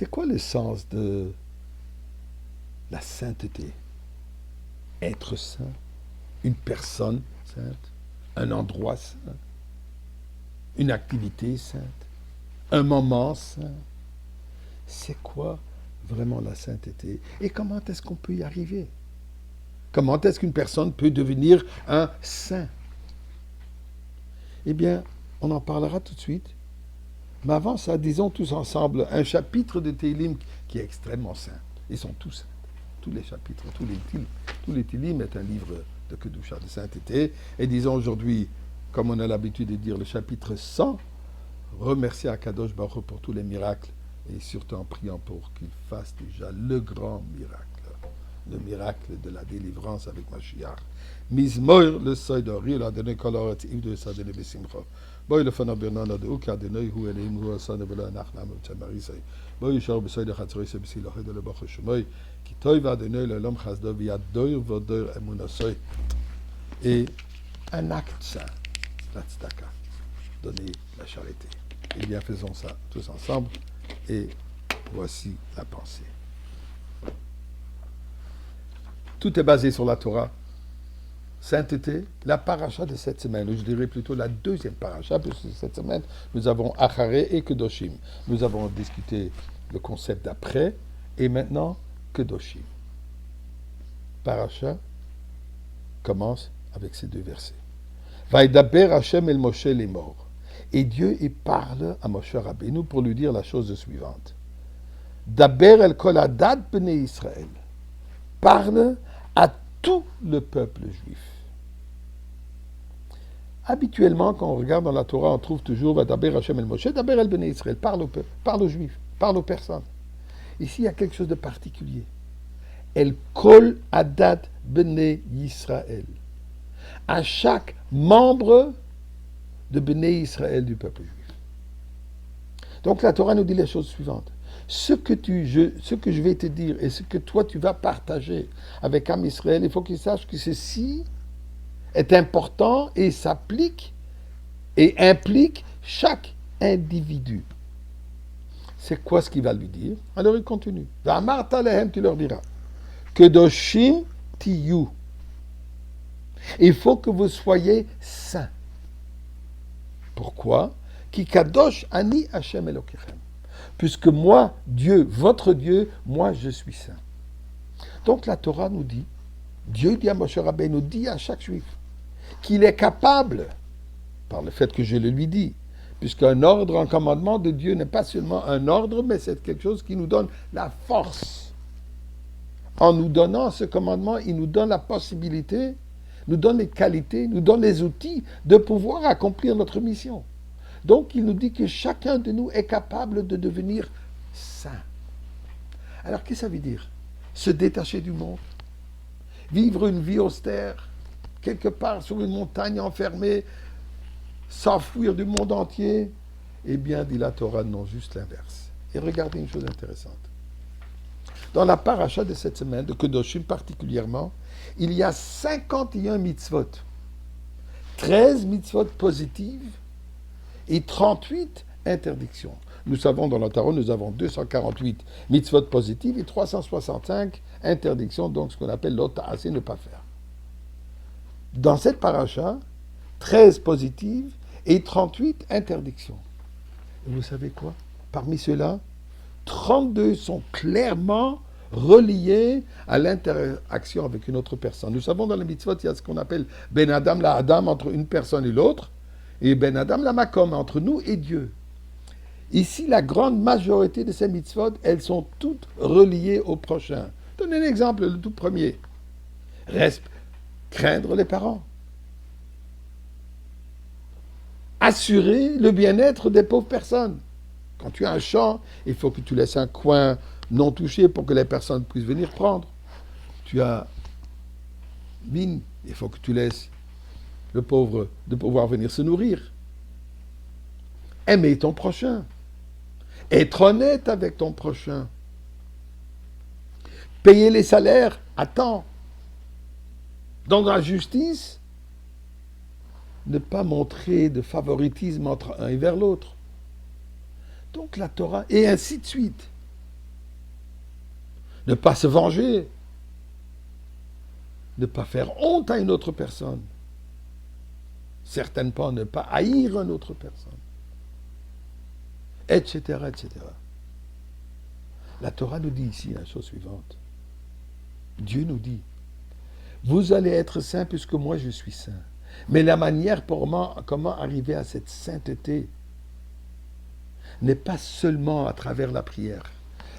C'est quoi le sens de la sainteté? Être saint, une personne sainte, un endroit saint, une activité sainte, un moment saint. C'est quoi vraiment la sainteté? Et comment est-ce qu'on peut y arriver? Comment est-ce qu'une personne peut devenir un saint? Eh bien, on en parlera tout de suite. Mais avant ça, disons tous ensemble un chapitre de Télim qui est extrêmement saint. Ils sont tous saints. Tous les chapitres, tous les Télim est un livre de Kedusha, de sainteté. Et disons aujourd'hui, comme on a l'habitude de dire, le chapitre 100, remercier Akadosh Baruch Hu pour tous les miracles et surtout en priant pour qu'il fasse déjà le grand miracle. Le miracle de la délivrance avec Mashiach. Mizmoir le seuil d'Ori, la donné colorat Yves de sa donné Bessimcha. Boy le fana Bernard de Oka de Noy, où elle est, où ça ne veut pas nachnam ou tamarisay. Boy char beside de Hatzori se bisi la de le Bach Shemoy, qui toiva de Noy le l'homme chasda via doir vodeur emunasoy. Et un acte saint, la tzedaka, donner la charité. Eh bien, faisons ça tous ensemble. Et voici la pensée. Tout est basé sur la Torah. Sainteté, la paracha de cette semaine, ou je dirais plutôt la deuxième paracha, puisque cette semaine, nous avons Acharé et Kedoshim. Nous avons discuté le concept d'après, et maintenant, Kedoshim. Paracha commence avec ces deux versets. Vaïdaber Hashem el Moshe les morts. Et Dieu, il parle à Moshe Rabbeinu pour lui dire la chose suivante. Daber el kol adat bnei Israël. Parle à tout le peuple juif. Habituellement, quand on regarde dans la Torah, on trouve toujours Vadaber Hashem el Moshe, Daber el Bnei Israël, parle au peuple, parle aux juifs, parle aux personnes. Ici, il y a quelque chose de particulier. El kol adat Bnei Israël. À chaque membre de Bnei Israël du peuple juif. Donc la Torah nous dit les choses suivantes. Ce que je vais te dire et ce que toi tu vas partager avec Am Israël, il faut qu'il sache que ceci est important et s'applique et implique chaque individu. C'est quoi ce qu'il va lui dire? Alors il continue. Va'amarta lehem, tu leur diras. Kedoshim tiyu. Il faut que vous soyez saints. Pourquoi? Ki kadosh ani Hashem Elokechem. Puisque moi, Dieu, votre Dieu, moi je suis saint. Donc la Torah nous dit, Dieu dit à Moshe Rabbeinu, nous dit à chaque juif, qu'il est capable, par le fait que je le lui dis, puisqu'un ordre, un commandement de Dieu n'est pas seulement un ordre, mais c'est quelque chose qui nous donne la force. En nous donnant ce commandement, il nous donne la possibilité, nous donne les qualités, nous donne les outils de pouvoir accomplir notre mission. Donc, il nous dit que chacun de nous est capable de devenir saint. Alors, qu'est-ce que ça veut dire? Se détacher du monde, vivre une vie austère, quelque part sur une montagne enfermée, s'enfuir du monde entier. Eh bien, dit la Torah, non, juste l'inverse. Et regardez une chose intéressante. Dans la paracha de cette semaine, de Kedoshim particulièrement, il y a 51 mitzvot. 13 mitzvot positives et 38 interdictions. Nous savons dans la Torah, nous avons 248 mitzvot positives et 365 interdictions, donc ce qu'on appelle l'ota'asé, ne pas faire. Dans cette paracha, 13 positives et 38 interdictions. Et vous savez quoi? Parmi ceux-là, 32 sont clairement reliés à l'interaction avec une autre personne. Nous savons dans les mitzvot, il y a ce qu'on appelle Ben Adam la Adam entre une personne et l'autre, et Ben Adam la Makom entre nous et Dieu. Ici, la grande majorité de ces mitzvot, elles sont toutes reliées au prochain. Donnez un exemple, le tout premier. Craindre les parents. Assurer le bien-être des pauvres personnes. Quand tu as un champ, il faut que tu laisses un coin non touché pour que les personnes puissent venir prendre. Tu as mine, il faut que tu laisses le pauvre de pouvoir venir se nourrir. Aimer ton prochain. Être honnête avec ton prochain. Payer les salaires à temps. Dans la justice, ne pas montrer de favoritisme entre un et vers l'autre. Donc la Torah, et ainsi de suite. Ne pas se venger. Ne pas faire honte à une autre personne. Certainement ne pas haïr une autre personne. Etc., etc. La Torah nous dit ici la chose suivante. Dieu nous dit, vous allez être saints puisque moi je suis saint. Mais la manière comment arriver à cette sainteté n'est pas seulement à travers la prière,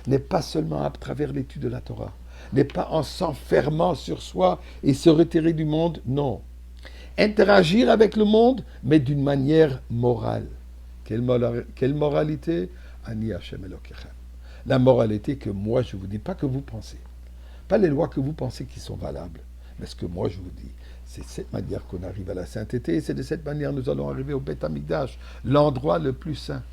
n'est pas seulement à travers l'étude de la Torah, n'est pas en s'enfermant sur soi et se retirer du monde, non. Interagir avec le monde, mais d'une manière morale. Quelle moralité? Ani Hashem Elokechem. La moralité que moi je vous dis, pas que vous pensez. Pas les lois que vous pensez qui sont valables, mais ce que moi je vous dis. C'est de cette manière qu'on arrive à la sainteté, et c'est de cette manière que nous allons arriver au Beth Amikdash, l'endroit le plus saint.